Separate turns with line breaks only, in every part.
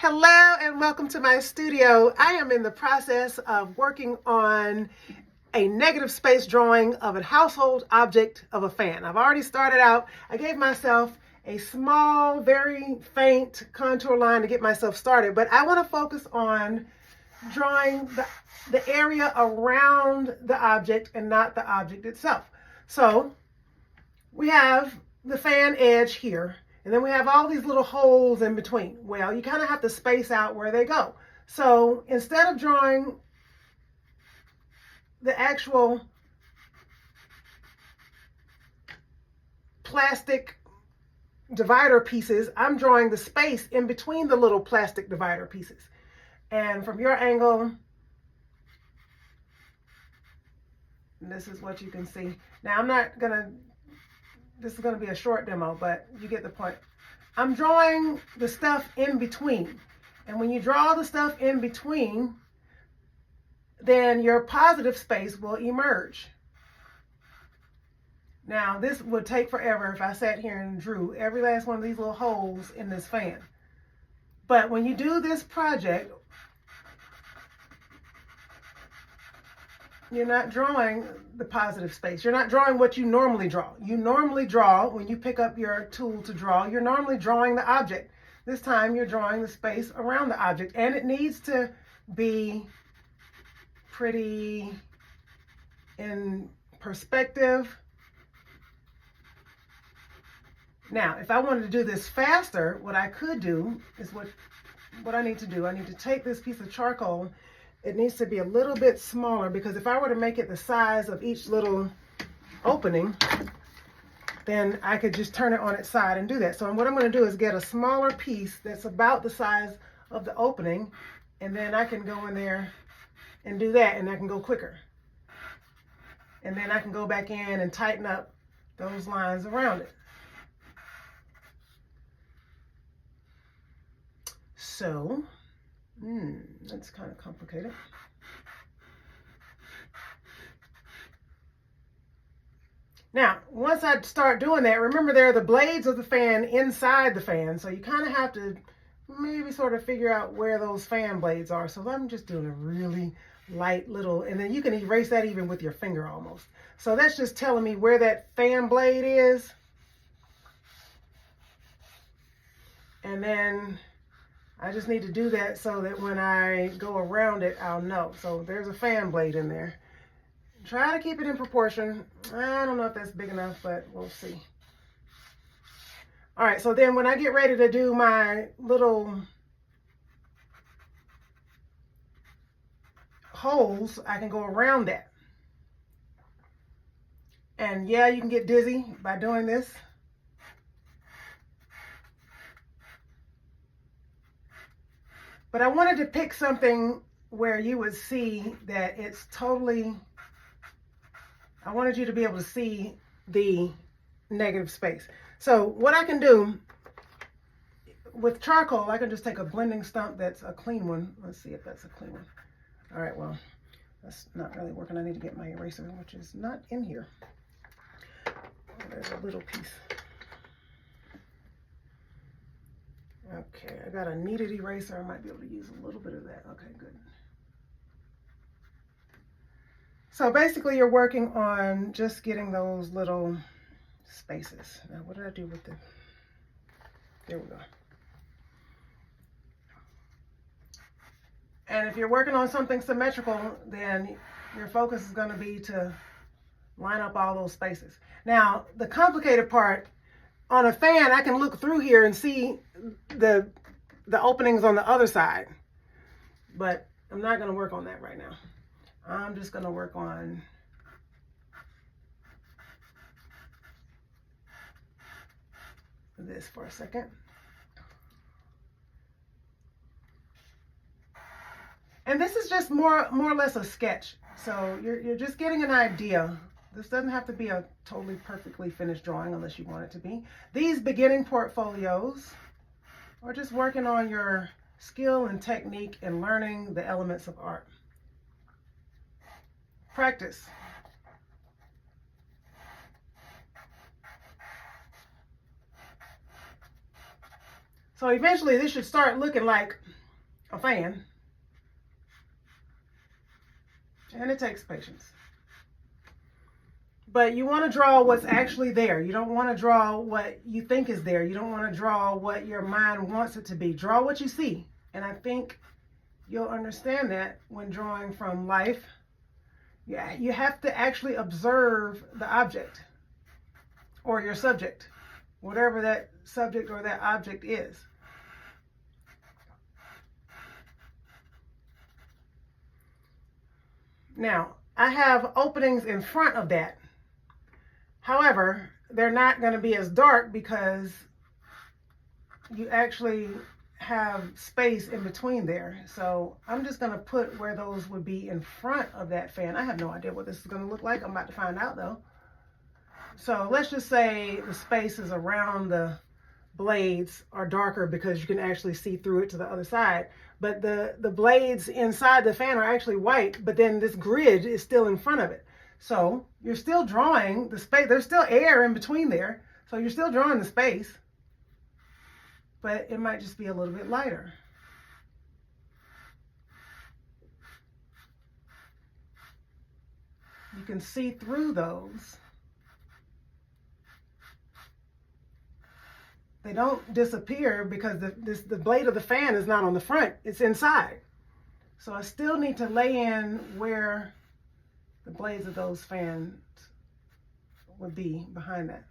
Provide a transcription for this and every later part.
Hello and welcome to my studio. I am in the process of working on a negative space drawing of a household object of a fan. I've already started out. I gave myself a small, very faint contour line to get myself started, but I want to focus on drawing the area around the object and not the object itself. So we have the fan edge here. And then we have all these little holes in between. Well, you kind of have to space out where they go. So instead of drawing the actual plastic divider pieces, I'm drawing the space in between the little plastic divider pieces. And from your angle, this is what you can see. Now I'm not gonna, this is going to be a short demo, but you get the point. I'm drawing the stuff in between. And when you draw the stuff in between, then your positive space will emerge. Now, this would take forever if I sat here and drew every last one of these little holes in this fan. But when you do this project, you're not drawing the positive space. You're not drawing what you normally draw. You normally draw, when you pick up your tool to draw, you're normally drawing the object. This time you're drawing the space around the object, and it needs to be pretty in perspective. Now, if I wanted to do this faster, what I could do is what I need to do. I need to take this piece of charcoal. It needs to be a little bit smaller, because if I were to make it the size of each little opening, then I could just turn it on its side and do that. So what I'm going to do is get a smaller piece that's about the size of the opening, and then I can go in there and do that, and I can go quicker. And then I can go back in and tighten up those lines around it. So that's kind of complicated. Now, once I start doing that, remember there are the blades of the fan inside the fan, so you kind of have to maybe sort of figure out where those fan blades are. So I'm just doing a really light little, and then you can erase that even with your finger almost. So that's just telling me where that fan blade is. And then I just need to do that so that when I go around it, I'll know. So there's a fan blade in there. Try to keep it in proportion. I don't know if that's big enough, but we'll see. All right, so then when I get ready to do my little holes, I can go around that. And yeah, you can get dizzy by doing this. But I wanted to pick something where you would see that it's totally, I wanted you to be able to see the negative space. So what I can do with charcoal, I can just take a blending stump that's a clean one. Let's see if that's a clean one. All right, well, that's not really working. I need to get my eraser, which is not in here. Oh, there's a little piece. Okay, I got a kneaded eraser. I might be able to use a little bit of that. Okay, good. So basically you're working on just getting those little spaces. Now, what did I do with the, there we go. And if you're working on something symmetrical, then your focus is going to be to line up all those spaces. Now, the complicated part, on a fan, I can look through here and see the openings on the other side, but I'm not going to work on that right now. I'm just going to work on this for a second. And this is just more or less a sketch. So you're just getting an idea. This doesn't have to be a totally perfectly finished drawing unless you want it to be. These beginning portfolios are just working on your skill and technique and learning the elements of art. Practice. So eventually this should start looking like a fan. And it takes patience. But you want to draw what's actually there. You don't want to draw what you think is there. You don't want to draw what your mind wants it to be. Draw what you see. And I think you'll understand that when drawing from life. Yeah, you have to actually observe the object or your subject, whatever that subject or that object is. Now, I have openings in front of that. However, they're not going to be as dark because you actually have space in between there. So I'm just going to put where those would be in front of that fan. I have no idea what this is going to look like. I'm about to find out though. So let's just say the spaces around the blades are darker because you can actually see through it to the other side. But the blades inside the fan are actually white, but then this grid is still in front of it. So you're still drawing the space. There's still air in between there. So you're still drawing the space, but it might just be a little bit lighter. You can see through those. They don't disappear because the blade of the fan is not on the front, it's inside. So I still need to lay in where the blades of those fans would be behind that.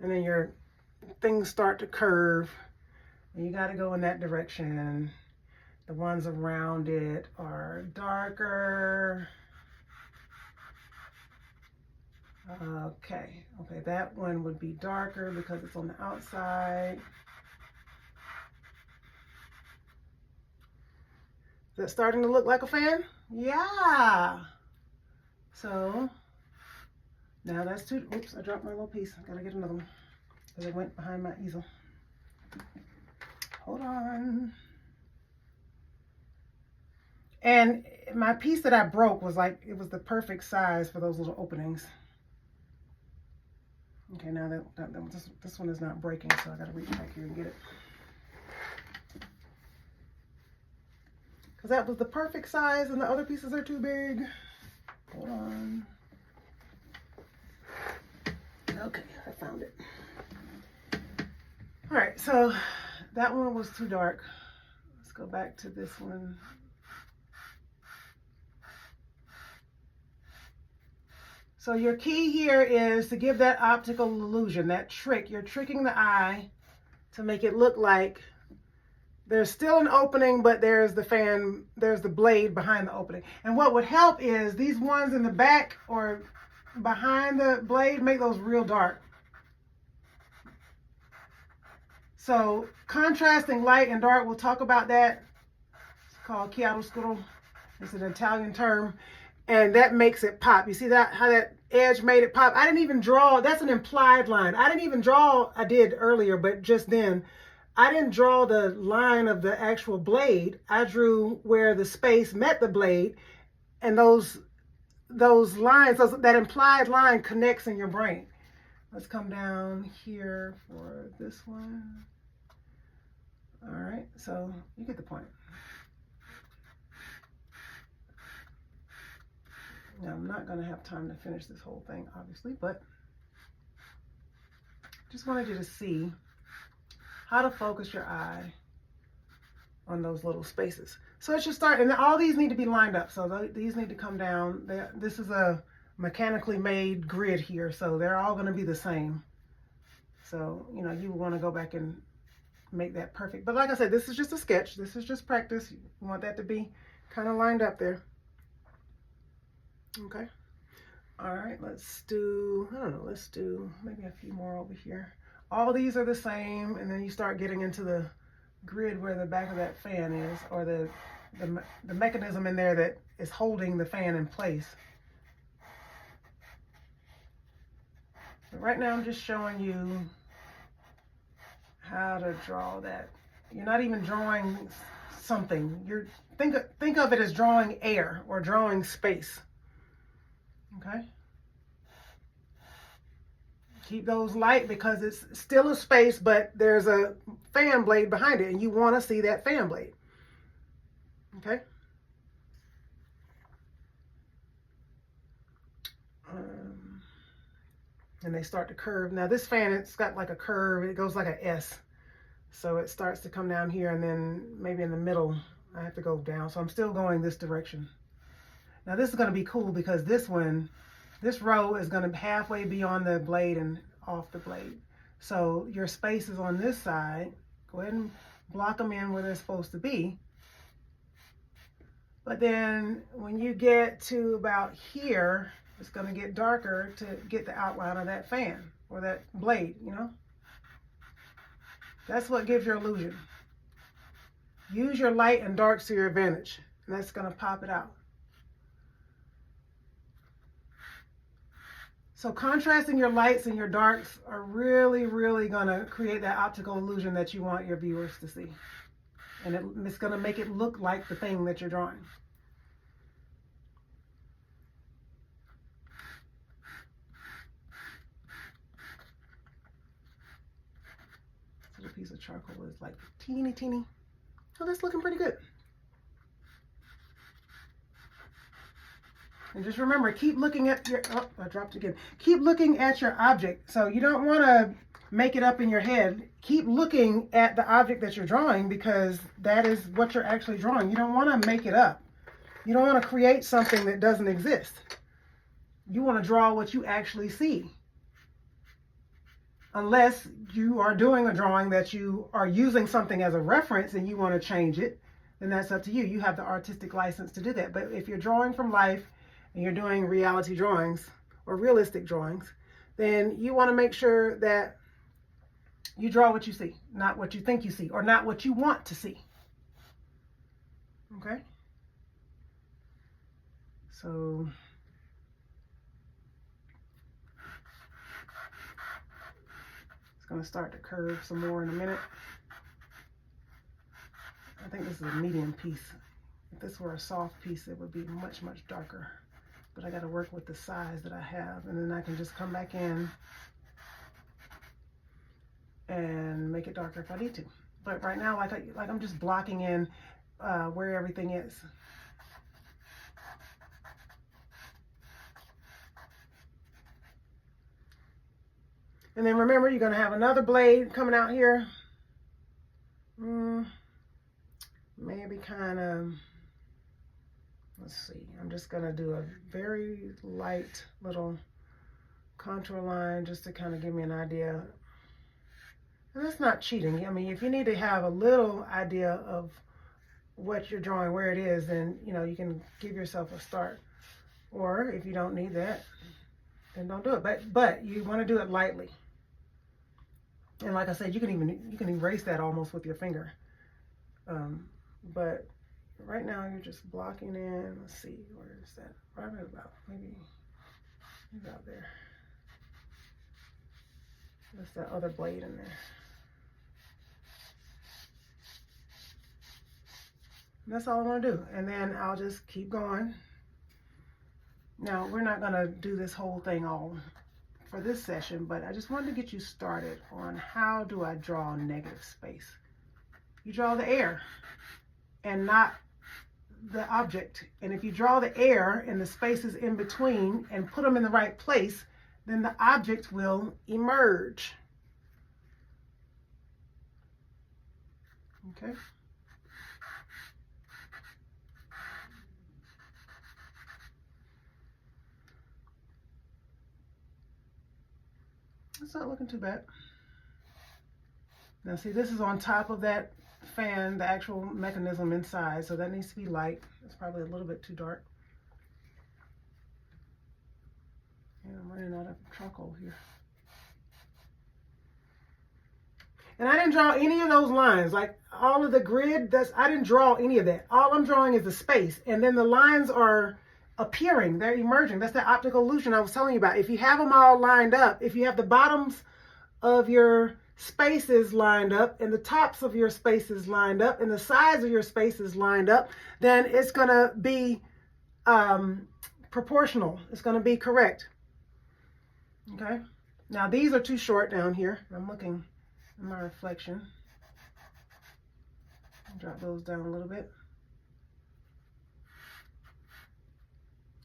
And then your things start to curve and you got to go in that direction. The ones around it are darker. Okay, that one would be darker because it's on the outside. Is that starting to look like a fan? Yeah. So now that's two. Oops, I dropped my little piece. I gotta get another one because it went behind my easel. Hold on. And my piece that I broke was like, it was the perfect size for those little openings. Okay, now this one is not breaking, so I gotta reach back here and get it. Because that was the perfect size and the other pieces are too big. Hold on. Okay, I found it. All right, so that one was too dark. Let's go back to this one. So your key here is to give that optical illusion, that trick. You're tricking the eye to make it look like there's still an opening, but there's the fan, there's the blade behind the opening. And what would help is these ones in the back or behind the blade, make those real dark. So contrasting light and dark, we'll talk about that. It's called chiaroscuro. It's an Italian term. And that makes it pop. You see that, how that edge made it pop? I didn't even draw, that's an implied line. I didn't even draw, I did earlier, but just then, I didn't draw the line of the actual blade. I drew where the space met the blade, and those lines, that implied line connects in your brain. Let's come down here for this one. All right, so you get the point. Now, I'm not going to have time to finish this whole thing, obviously, but just wanted you to see how to focus your eye on those little spaces. So it should start, and all these need to be lined up. So these need to come down. This is a mechanically made grid here, so they're all going to be the same. So, you know, you want to go back and make that perfect. But like I said, this is just a sketch. This is just practice. You want that to be kind of lined up there. Okay. All right, let's do, I don't know, let's do maybe a few more over here. All these are the same, and then you start getting into the grid where the back of that fan is, or the mechanism in there that is holding the fan in place. But right now I'm just showing you how to draw that. You're not even drawing something. Think of it as drawing air or drawing space. Okay? Keep those light because it's still a space, but there's a fan blade behind it, and you want to see that fan blade. Okay. And they start to curve. Now this fan, it's got like a curve. It goes like a S. So it starts to come down here, and then maybe in the middle, I have to go down. So I'm still going this direction. Now this is going to be cool because this row is going to halfway be on the blade and off the blade. So your spaces on this side, go ahead and block them in where they're supposed to be. But then when you get to about here, it's going to get darker to get the outline of that fan or that blade, you know. That's what gives your illusion. Use your light and darks to your advantage, and that's going to pop it out. So contrasting your lights and your darks are really, really going to create that optical illusion that you want your viewers to see. And it's going to make it look like the thing that you're drawing. This little piece of charcoal is like teeny. Oh, that's looking pretty good. And just remember, keep looking at your, oh, I dropped it again. Keep looking at your object. So you don't want to make it up in your head. Keep looking at the object that you're drawing because that is what you're actually drawing. You don't want to make it up. You don't want to create something that doesn't exist. You want to draw what you actually see. Unless you are doing a drawing that you are using something as a reference and you want to change it, then that's up to you. You have the artistic license to do that. But if you're drawing from life and you're doing reality drawings or realistic drawings, then you want to make sure that you draw what you see, not what you think you see, or not what you want to see. Okay? So it's going to start to curve some more in a minute. I think this is a medium piece. If this were a soft piece, it would be much darker. But I got to work with the size that I have, and then I can just come back in and make it darker if I need to. But right now, like I'm just blocking in where everything is. And then remember, you're going to have another blade coming out here. Maybe kind of, let's see, I'm just going to do a very light little contour line just to kind of give me an idea. And that's not cheating. I mean, if you need to have a little idea of what you're drawing, where it is, then, you know, you can give yourself a start. Or if you don't need that, then don't do it. But you want to do it lightly. And like I said, you can erase that almost with your finger. But right now you're just blocking in. Let's see, where is that? Right about maybe out there. There's that other blade in there. And that's all I want to do. And then I'll just keep going. Now, we're not going to do this whole thing all for this session, but I just wanted to get you started on how do I draw negative space. You draw the air and not the object. And if you draw the air and the spaces in between and put them in the right place, then the object will emerge. Okay. It's not looking too bad. Now see, this is on top of that fan, the actual mechanism inside, so that needs to be light. It's probably a little bit too dark. And I'm running out of charcoal here. And I didn't draw any of those lines, like all of the grid, I didn't draw any of that. All I'm drawing is the space, and then the lines are appearing, they're emerging. That's the optical illusion I was telling you about. If you have them all lined up, if you have the bottoms of your spaces lined up and the tops of your spaces lined up and the sides of your spaces lined up, then it's going to be proportional. It's going to be correct. Okay? Now these are too short down here. I'm looking at my reflection. Drop those down a little bit.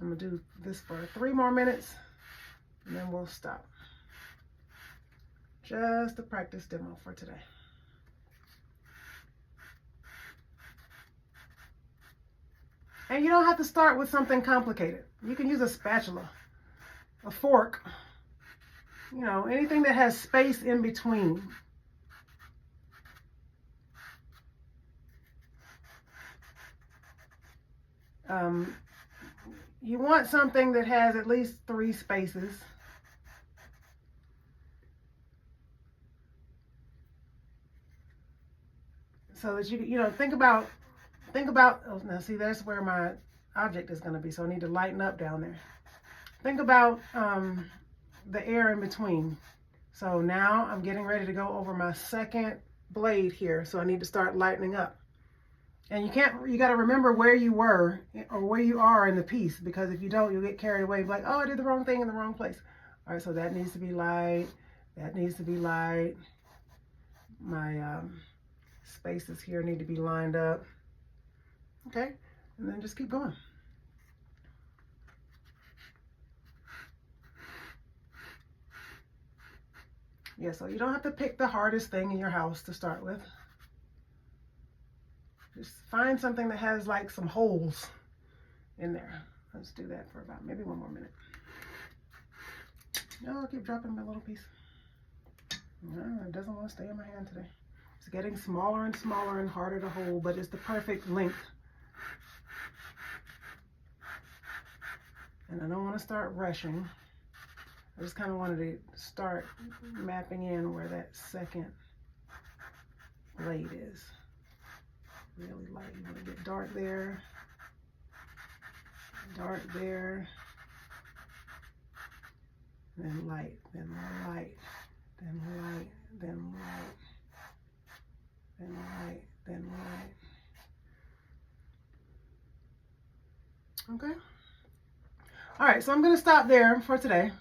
I'm gonna do this for 3 more minutes and then we'll stop. Just a practice demo for today. And you don't have to start with something complicated. You can use a spatula, a fork, you know, anything that has space in between. You want something that has at least 3 spaces. So that you know, think about, oh, now see, that's where my object is going to be. So I need to lighten up down there. Think about the air in between. So now I'm getting ready to go over my second blade here. So I need to start lightening up. And you got to remember where you were or where you are in the piece, because if you don't, you'll get carried away like, oh, I did the wrong thing in the wrong place. All right, so that needs to be light. That needs to be light. My spaces here need to be lined up. Okay, and then just keep going. Yeah, so you don't have to pick the hardest thing in your house to start with. Just find something that has like some holes in there. Let's do that for about maybe 1 more minute. No, I'll keep dropping my little piece. No, it doesn't want to stay in my hand today. It's getting smaller and smaller and harder to hold, but it's the perfect length. And I don't want to start rushing. I just kind of wanted to start mapping in where that second blade is. Really light. You want to get dark there, then light, then more light, then light, then light, then light, then light. Okay. All right, so I'm going to stop there for today,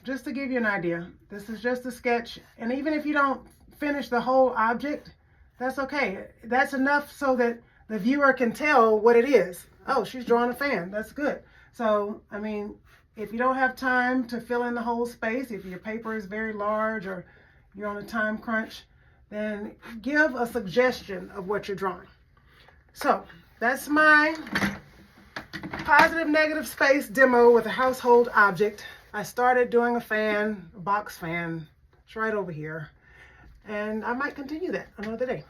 just to give you an idea. This is just a sketch, and even if you don't finish the whole object, that's okay. That's enough so that the viewer can tell what it is. Oh, she's drawing a fan. That's good. So, I mean, if you don't have time to fill in the whole space, if your paper is very large or you're on a time crunch, then give a suggestion of what you're drawing. So, that's my positive negative space demo with a household object. I started doing a fan, a box fan. It's right over here. And I might continue that another day.